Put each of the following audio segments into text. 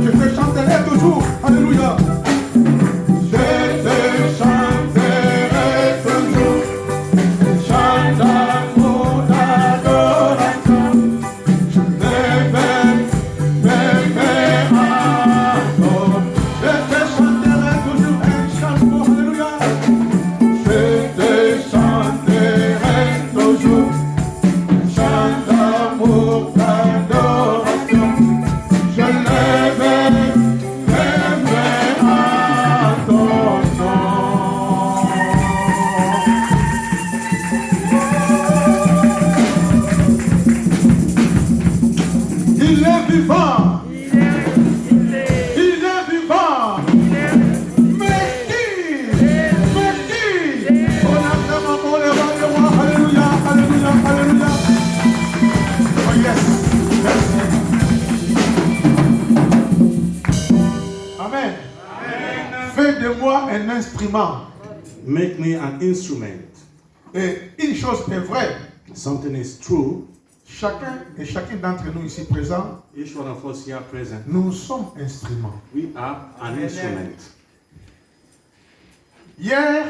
Je te chanterai toujours. Alléluia. Je te chanterai toujours. Chant d'amour, d'adoration. Je m'aime, encore. Je te chanterai toujours un chant d'amour. Alléluia. Je te chanterai toujours. Chant d'amour, d'adoration. Je l'aimerai à ton nom. Il est vivant. Il est vivant. Mais qui? On a vraiment pour le roi. Alléluia, alléluia, alléluia. Oh yes. Merci. Amen. Fais de moi un instrument. Make me an instrument. Et une chose est vraie. Something is true. Chacun et chacune d'entre nous ici présents, Each one of us here present, nous sommes instruments. we are an instrument. Hier,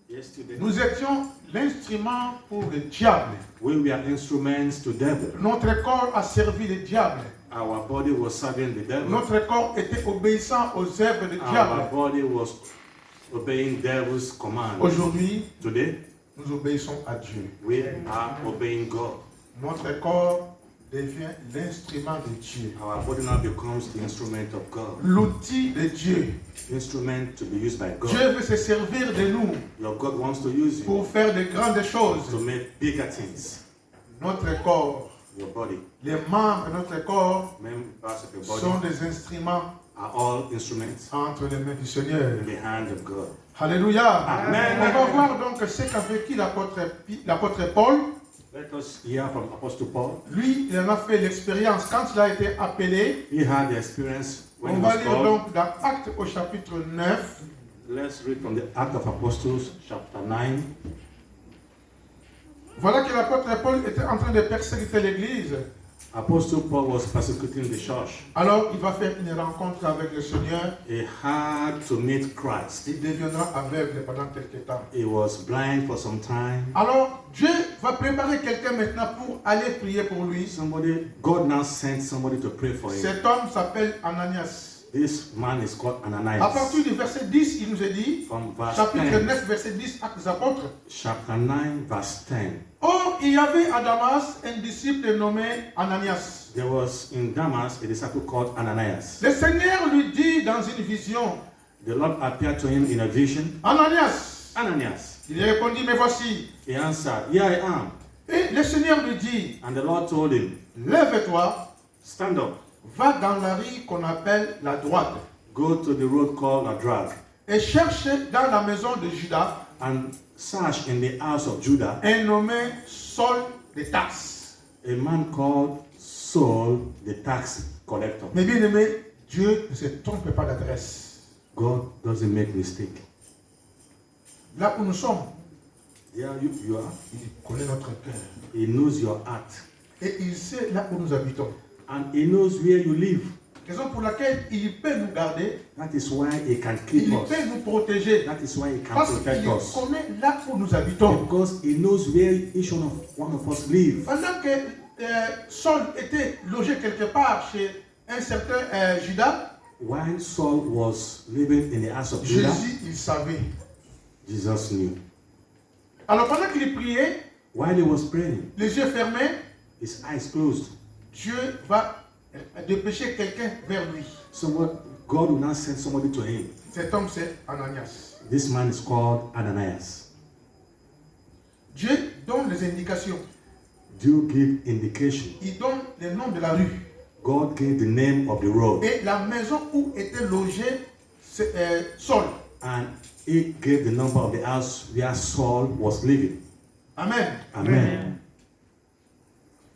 Yesterday, nous étions l'instrument pour le diable. we were instruments to devil. Notre corps a servi le diable. Our body was serving the devil. Notre corps était obéissant aux œuvres du Our diable. body was obeying devil's commands. Aujourd'hui, Today, nous obéissons à Dieu. we are obeying God. Notre corps devient l'instrument de Dieu. Our body now becomes the instrument of God. L'outil de Dieu. Instrument to be used by God. Dieu veut se servir de nous Your God wants to use pour you faire de grandes choses. to make bigger things. Notre corps, Your body, les membres de notre corps members of your body, sont des instruments are all instruments entre les mains du Seigneur. in the hand of God. Alléluia. Amen. On va voir donc ce qu'a vécu l'apôtre Paul. Let us hear from Apostle Paul. Lui, il en a fait l'expérience quand il a été appelé. He had the experience when On he va was lire called. donc dans Actes au chapitre 9. Let's read from the Act of Apostles, chapter 9. Voilà que l'apôtre Paul était en train de persécuter l'église. Apostle Paul was persecuting the church. Alors il va faire une rencontre avec le Seigneur. He had to meet Christ. Il deviendra aveugle pendant quelque temps. He was blind for some time. Alors Dieu va préparer quelqu'un maintenant pour aller prier pour lui. God now sent somebody to pray for him. Cet homme s'appelle Ananias. This man is called Ananias. À partir du verset 10, il nous est dit, From verse chapitre 10, 9, verset 10, Actes des Apôtres. chapter 9, verse 10. Or, il y avait à Damas un disciple nommé Ananias. There was in Damas a disciple called Ananias. Le Seigneur lui dit dans une vision, The Lord appeared to him in a vision. Ananias. Ananias. Il répondit, me voici. He answered, Here I am. Et le Seigneur lui dit, And the Lord told him, lève-toi, Stand up, va dans la rue qu'on appelle la droite, go to the road called Ladrag, et cherche dans la maison de Judas and search in the house of Judah un nommé Saul de Tarse. a man called Saul, the tax collector. Mais bien aimé, Dieu ne se trompe pas d'adresse. God doesn't make mistake. Là où nous sommes, There you are. il connaît notre cœur. He knows your heart. Et il sait là où nous habitons. And he knows where you live. Raison pour laquelle il peut nous garder, That is why he can keep il us. peut nous protéger. That is why he can Parce protect qu'il us. connaît là où nous habitons. Because he knows where each one of us live. Pendant que Saul était logé quelque part chez un certain Judas, While Saul was living in the house of Judah, Jésus, il savait. Jesus knew. Alors pendant qu'il priait, While he was praying, les yeux fermés, his eyes closed. Dieu va dépêcher quelqu'un vers lui. God will now send somebody to him. Cet homme, c'est Ananias. This man is called Ananias. Dieu donne les indications. Dieu give indication. Il donne le nom de la rue. God gave the name of the road. Et la maison où était logé Saul. And he gave the number of the house where Saul was living. Amen. Amen.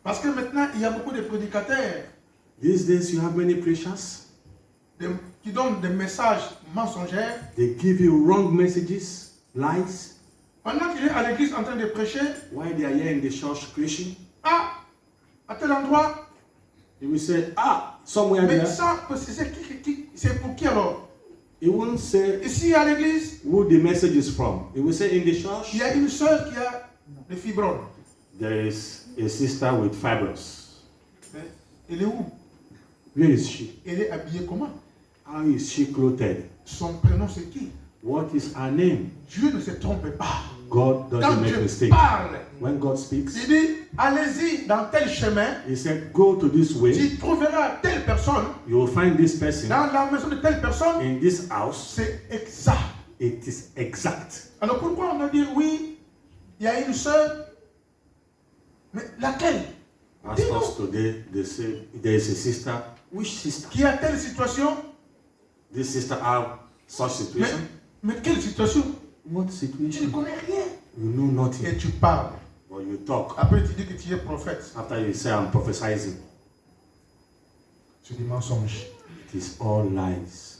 Parce que maintenant, il y a beaucoup de prédicateurs These days you have many preachers. Qui donnent des messages mensongers. They give you wrong messages, lies. Pendant qu'il est à l'église en train de prêcher, While they are here in the church preaching, à tel endroit, they will say, somewhere mais there. ça, c'est qui alors, He won't say ici à l'église, who the message is from. He will say in the church, il y a une sœur qui a des fibromes. there is a sister with fibroids. Mais elle est où? Where is she? Elle est habillée comment? How is she clothed? Son prénom c'est qui? What is her name? Dieu ne se trompe pas. God doesn't Quand make Dieu mistake. parle, When God speaks, il dit, allez-y dans tel chemin, He said, go to this way. tu trouveras telle personne, You will find this person dans la maison de telle personne, in this house. c'est exact. It is exact. Alors pourquoi on va dire, oui, il y a une sœur, mais laquelle? As us today, they say there is a sister. Which sister? Qui a telle situation? This sister have such situation. Mais quelle situation? What Tu ne situation? connais rien. You know nothing. Et tu parles. But you talk. Après tu dis que tu es prophète. After you say I'm prophesying, C'est des mensonges. it is all lies.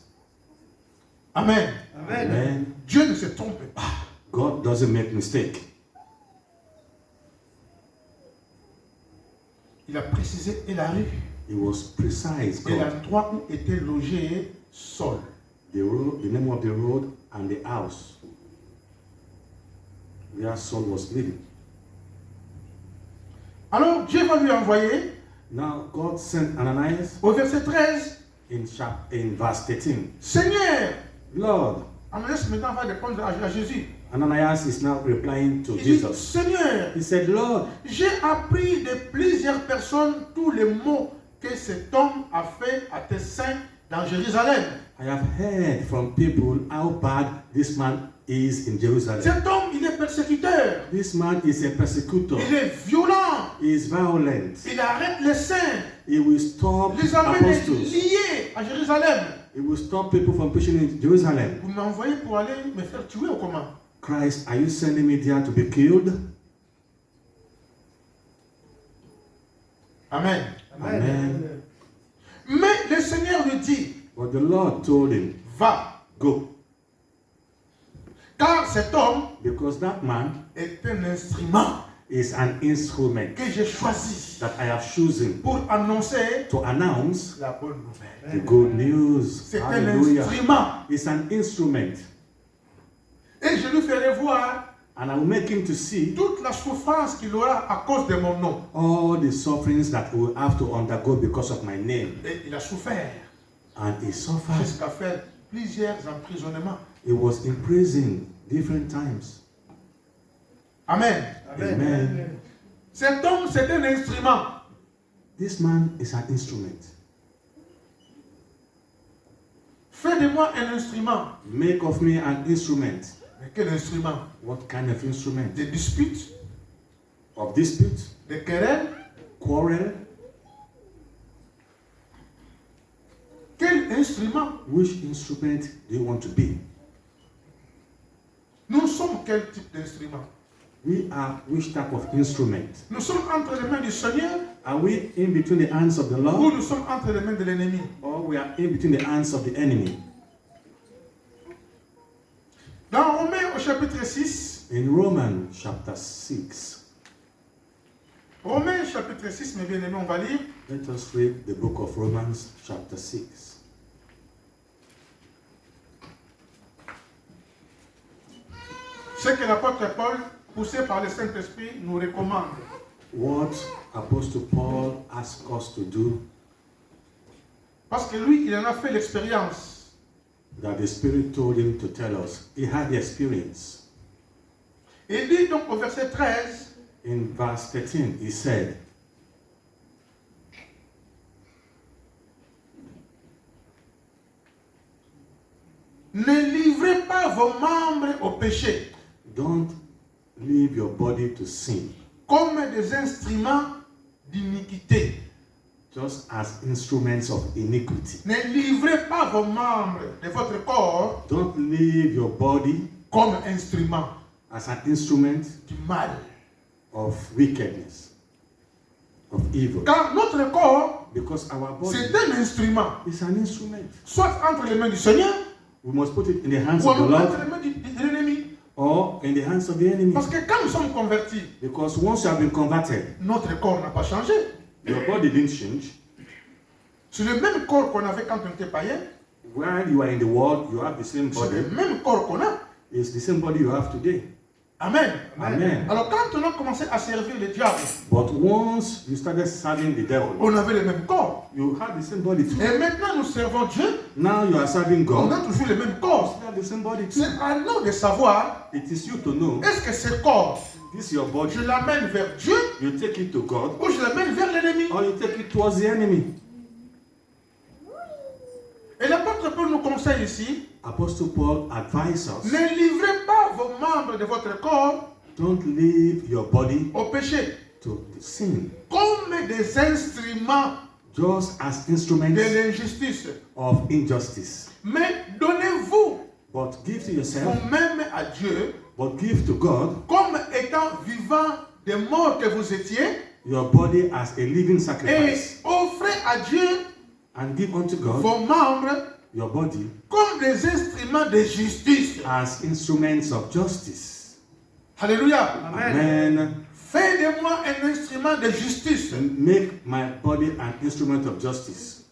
Amen. Amen. Dieu ne se trompe pas. God doesn't make mistake. Il a précisé et la rue It was precise. et God. l'endroit où était logé Saul. The road, the name of the road, and the house where Saul was living. Alors Dieu va lui envoyer Now God sent Ananias au verset 13. in verse 13. Seigneur, Lord, Ananias maintenant va répondre à Jésus. Ananias is now replying to Il dit, Jesus. Seigneur, He said, Lord, j'ai appris de plusieurs personnes tous les maux que cet homme a fait à tes saints dans Jérusalem. I have heard from people how bad this man is in Jerusalem. Cet homme, il est persécuteur. This man is a persecutor. Il est violent. He is violent. Il arrête les saints. He will stop Les amène apostles. liés à Jérusalem. He will stop people from preaching in Jerusalem. Vous m'envoyez pour aller me faire tuer ou comment? Christ, are you sending me there to be killed? Amen. Amen. Mais le Seigneur lui dit, But the Lord told him, va. go. Car cet homme Because that man est un instrument is an instrument que j'ai choisi that I have chosen pour annoncer to announce la bonne nouvelle. the good news. C'est un Hallelujah. instrument. It's an instrument. Et je lui ferai voir And I will make him to see toute la souffrance qu'il aura à cause de mon nom. all the sufferings that he will have to undergo because of my name. Et il a souffert And he suffered. jusqu'à faire plusieurs emprisonnements. He was in prison different times. Amen. Amen. Cet homme, c'est un instrument. This man is an instrument. Fais de moi un instrument. Make of me an instrument. Mais quel instrument? What kind of instrument? Des disputes, Of dispute, des querelles. quarrel. Quel instrument? Which instrument do you want to be? Nous sommes quel type d'instrument? We are which type of instrument? Nous sommes entre les mains du Seigneur Are we in between the hands of the ou Lord, nous sommes entre les mains de l'ennemi? or we are in between the hands of the enemy? Dans Romains au chapitre 6, In Romans chapter 6, Romains chapitre 6, mes bien-aimés, on va lire. let us read the book of Romans chapter 6. Ce que l'apôtre Paul, poussé par le Saint-Esprit, nous recommande. What Apostle Paul asked us to do, Parce que lui, il en a fait l'expérience. that the Spirit told him to tell us. He had the experience. Il dit donc au verset 13, In verse 13, he said, ne livrez pas vos membres au péché don't leave your body to sin, comme des instruments d'iniquité. just as instruments of iniquity. Ne livrez pas vos membres de votre corps Don't leave your body comme instruments as an instrument du mal. of wickedness, of evil. Car notre corps, Because our body c'est un instrument. is an instrument. Soit entre les mains du Seigneur, We must put it in the hands ou of the entre Lord les mains de l'ennemi. or in the hands of the enemy. Parce que quand nous sommes convertis, Because once you have been converted, notre corps n'a pas changé. your body didn't change. C'est le même corps qu'on avait quand on était païen. While you are in the world, you have the same C'est le body. même corps qu'on a. It's the same body you have today. Amen. Amen. Alors quand on a commencé à servir le diable, But once you started serving the devil, on avait le même corps. you had the same body too. Et maintenant nous servons Dieu, Now you are serving on God. a toujours le même corps. You have the same body C'est too. à nous de savoir, It is you to know. est-ce que ce corps, This your body. je l'amène vers Dieu You take it to God, ou je l'amène vers l'ennemi. or you take it towards the enemy. Et l'apôtre Paul nous conseille ici, Apostle Paul advises us, ne livrez pas vos membres de votre corps don't leave your body au péché, to sin, comme des instruments just as de instruments l'injustice. of injustice. Mais donnez-vous But give to yourself, vous-même à Dieu, but give to God comme étant vivant des morts que vous étiez, your body as a living et sacrifice, offrez à Dieu and give unto God vos membres your body comme des instruments de justice. as instruments of justice. Alléluia. Amen. Fais de moi un instrument de justice. And make my body an instrument of justice.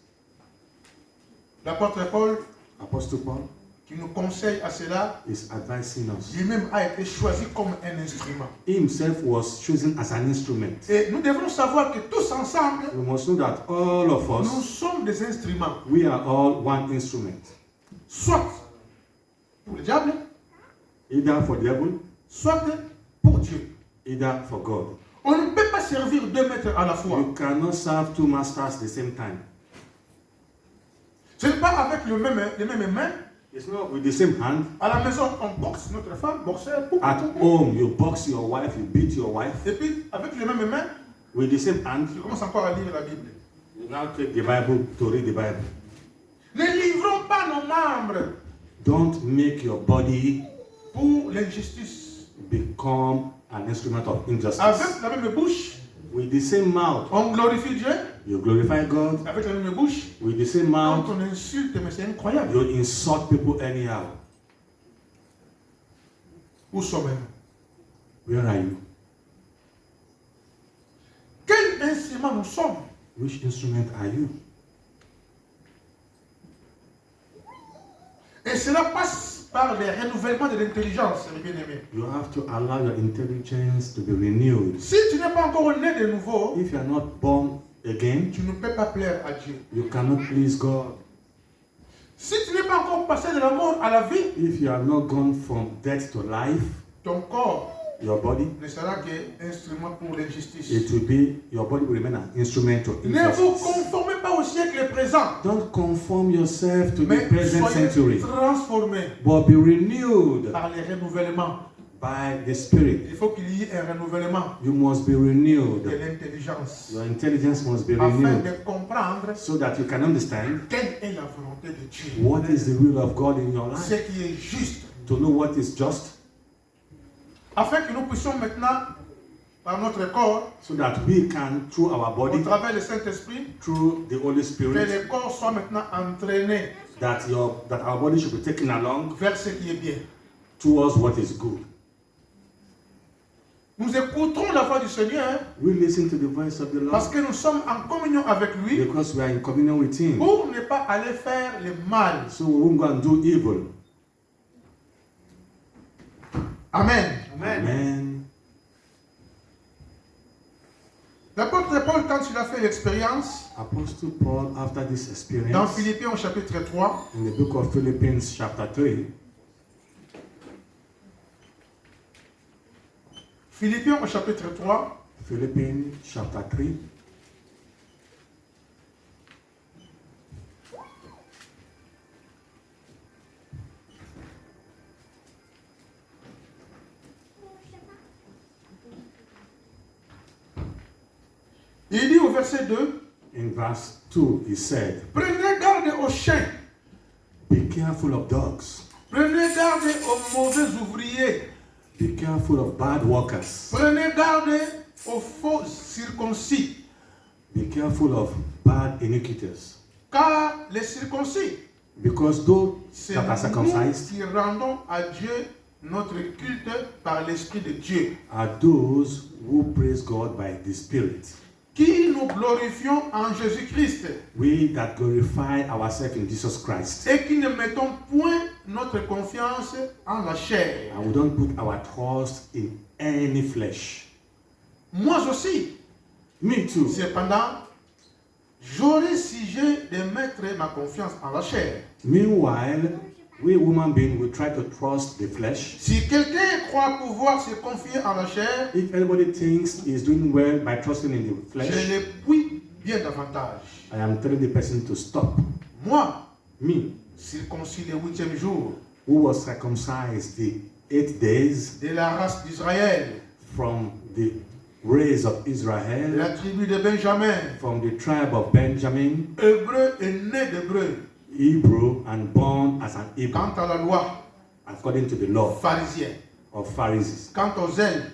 L'apôtre Paul, Apostle Paul qui nous conseille à cela, is advising us. lui-même a été choisi comme un instrument. He himself was chosen as an instrument. Et nous devons savoir que tous ensemble, We must know that all of nous us, sommes des instruments. we are all one instrument. Soit pour le diable, Either for the devil, soit pour Dieu. either for God. On ne peut pas servir deux maîtres à la fois. You cannot serve two masters at the same time. Ce n'est pas avec les mêmes mains. It's not with the same hand. À la maison, on boxe notre femme, boxeur, At home, you box your wife, you beat your wife. et puis avec les mêmes mains, With the same hand, tu commences encore à lire la Bible. you now take the Bible to read the Bible. Ne livrons pas nos membres Don't make your body pour l'injustice. become an instrument of injustice. Avec la même bouche, With the same mouth, on glorifie Dieu. you glorify God. Avec la même bouche, With the same quand mouth, on insulte, mais c'est incroyable. you insult people anyhow. Où sommes-nous? Where are you? Quel instrument nous sommes? Which instrument are you? Et cela passe par le renouvellement de l'intelligence, mes bien-aimés. You have to allow your intelligence to be renewed. Si tu n'es pas encore né de nouveau, If you are not born again, tu ne peux pas plaire à Dieu. you cannot please God. Si tu n'es pas encore passé de la mort à la vie, If you are not gone from death to life, ton corps your body, ne sera qu'instrument pour l'injustice. it will be, your body will remain an instrument of Ne vous injustice. conformez pas au siècle présent, Don't conform yourself to the mais present soyez century, transformés but be renewed par les renouvellements. by the Spirit. Il faut qu'il y ait un renouvellement You must be de renewed. l'intelligence Your intelligence must be afin renewed de comprendre so that you can understand quelle est la volonté de Dieu, what is the will of God in your ce life, qui est juste, to know what is just, afin que nous puissions maintenant, par notre corps, so that we can, through our au body, travers du Saint-Esprit, through the Holy que Spirit, le corps soit maintenant entraîné that our body should be taken along vers ce qui est bien. towards what is good. Nous écouterons la voix du Seigneur We listen to the voice of the parce Lord que nous sommes en communion avec lui because we are in communion with Him. pour ne pas aller faire le mal. So we won't go and do evil. Amen. Amen. L'apôtre Paul, quand il a fait l'expérience, Apostle Paul, after this dans experience, Philippiens au chapitre 3, in the book of Philippians, chapter 3, Philippiens au chapitre 3, Philippians, chapter 3, il dit au verset 2, in verse 2, he said, prenez garde aux chiens, be careful of dogs, prenez garde aux mauvais ouvriers, be careful of bad workers, prenez garde aux faux circoncis, be careful of bad iniquitous, car les circoncis, because those c'est that are nous circumcised qui rendons à Dieu notre culte par l'Esprit de Dieu. are those who praise God by the Spirit. qui nous glorifions en Jésus-Christ We that glorify ourselves in Jesus Christ. et qui ne mettons point notre confiance en la chair. And we don't put our trust in any flesh. Moi aussi, Me too. cependant, j'aurais sujet de mettre ma confiance en la chair. Meanwhile, we human beings will try to trust the flesh. Si quelqu'un croit pouvoir se confier en la chair, If anybody thinks he's doing well by trusting in the je flesh, le puis bien davantage. I am telling the person to stop. Moi, Me, circoncis le 8e jour who was circumcised the 8 days de la race d'Israël, from the race of de Israel, la tribu de Benjamin, from the tribe of Benjamin, hébreu et né d'hébreu, Hebrew and born as an Hebrew, quant à la loi, according to the law pharisien, of Pharisees. quant aux zèles,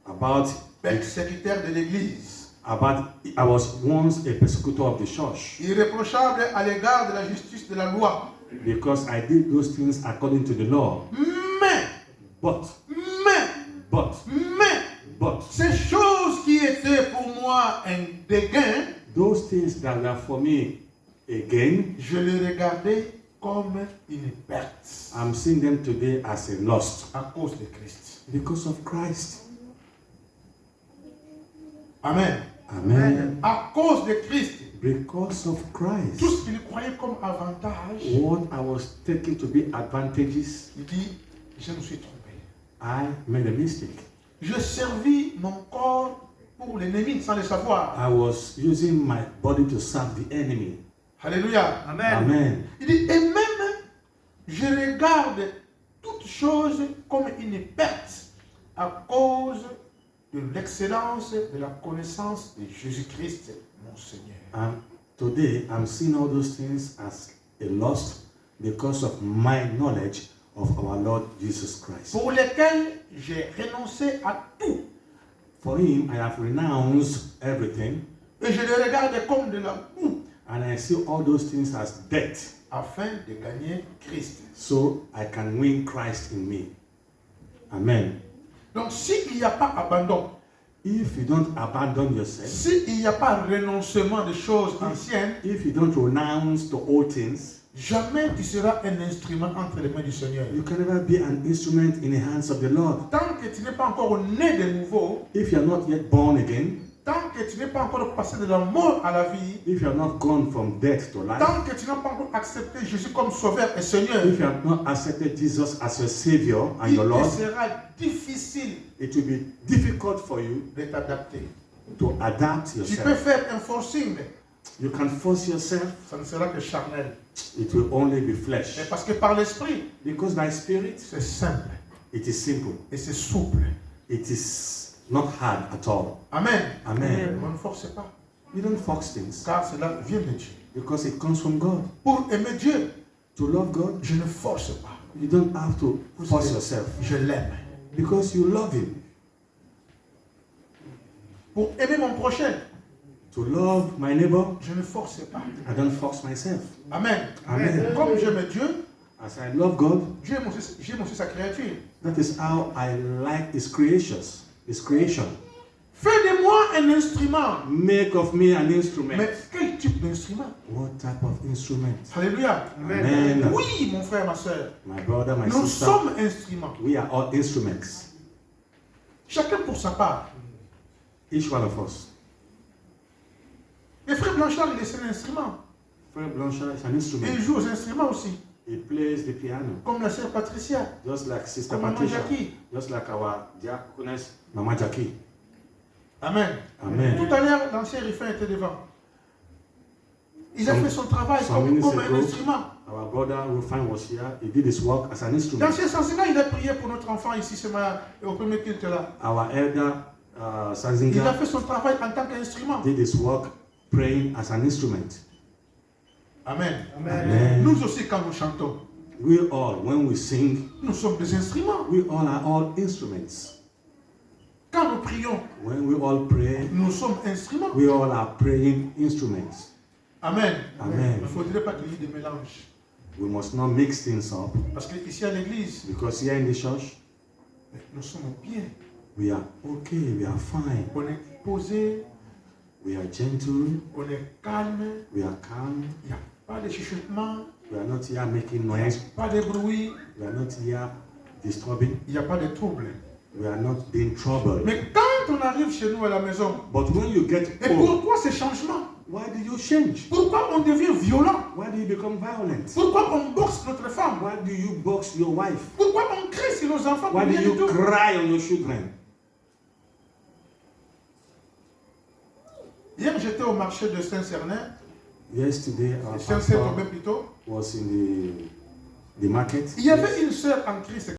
About persécuteur de l'Église, I was once a persecutor of the church irréprochable à l'égard de la justice de la loi. because I did those things according to the law. Mais, But mais, ces choses qui étaient pour moi un dégain, those things that were for me a gain, je les regardais comme une perte I'm seeing them today as a loss à cause de Christ. because of Christ. Amen. Amen. À cause de Christ, Because of tout Christ. ce qu'il croyait comme avantage, What I was taking to be advantages, il dit, je me suis trompé. I made a mistake. Je servis mon corps pour l'ennemi sans le savoir. I was using my body to serve the enemy. Alléluia. Amen. Il dit, et même, je regarde toutes choses comme une perte à cause de l'excellence de la connaissance de Jésus-Christ, mon Seigneur. And today I'm seeing all those things as a loss because of my knowledge of our Lord Jesus Christ. Pour lesquels j'ai renoncé à tout. For him, I have renounced everything, Et je les regarde comme de la boue and I see all those things as debt, afin de gagner Christ. so I can win Christ in me. Amen. Donc s'il n'y a pas abandon, If you don't abandon yourself, s'il n'y a pas renoncement de choses anciennes, if you don't renounce the old things, jamais tu seras un instrument entre les mains du Seigneur. you can never be an instrument in the hands of the Lord. Tant que tu n'es pas encore né de nouveau, If you are not yet born again, tant que tu n'es pas encore passé de la mort à la vie, if you are not gone from death to life, tant que tu n'as pas encore accepté Jésus comme sauveur et Seigneur, if you have not accepted Jesus as your Savior and il your te Lord, sera difficile it will be difficult for you de t'adapter. to adapt Tu peux yourself. faire un forcing, You can force yourself, ça ne sera que charnel. it will only be Mais flesh. parce que par l'esprit, Because by spirit, c'est simple it is simple. et c'est souple. It is not hard at all. Amen. Amen. On ne force pas, You don't force things car cela vient de Dieu. because it comes from God. Pour aimer Dieu, To love God, je ne force pas. you don't have to force yourself Je l'aime. because you love Him. Pour aimer mon prochain, To love my neighbor, je ne force pas. I don't force myself. Amen. Amen. Comme j'aime Dieu, As I love God, j'aime aussi sa créature. that is how I like His creations, His creation. Fais de moi un instrument. Make of me an instrument. Mais quel type d'instrument? What type of instrument? Alléluia. Amen. Oui, mon frère, ma soeur. My brother, my Nous sister, sommes instruments. we are all instruments. Chacun pour sa part. Each one of us. Le frère Blanchard, il est un instrument. Frère Blanchard is an Et instrument. il joue aux instruments aussi. He plays the piano, Comme la sœur Patricia. just like Sister Comme Maman Patricia, Jackie. just like our diaconess, Mama Jackie. Amen. Amen. Tout à l'heure, l'ancien Rifin était devant. Il a Some- fait son travail some comme minutes un ago, instrument. Our brother Rufin was here. He did his work as an instrument. Dans ce sens-là, il a prié pour notre enfant ici ce matin, au premier culte là. Our elder Il a Sanzinga fait son travail en tant qu'instrument. did his work praying as an instrument. Amen. Amen. Nous aussi, quand nous chantons, We all, when we sing, nous sommes des instruments. we all are all instruments. Quand nous prions, When we all pray, nous sommes instruments. we all are praying instruments. Amen. Amen. Il ne faudrait pas qu'il y ait de mélange. We must not mix things up Parce qu'ici à l'église, because here in the church, nous sommes bien. we are okay, we are fine. On est posé, We are gentle. On est calme. We are calm. Il n'y a pas de chuchotement. We are not here making Il n'y a noise. pas de bruit. We are not here disturbing. Il n'y a pas de trouble. We are not being troubled. Mais quand on arrive chez nous à la maison, But when you get et home, pourquoi ces changements? why do you change? Pourquoi on devient violent? Why do you become violent? Pourquoi on boxe notre femme? Why do you box your wife? Pourquoi on crie sur nos enfants? Why pour do rien du you tout? cry on your children? Hier, j'étais au marché de Saint-Cernin. Yesterday, our Saint-Cernin pastor plutôt. was in the market. Il y avait une sœur en Christ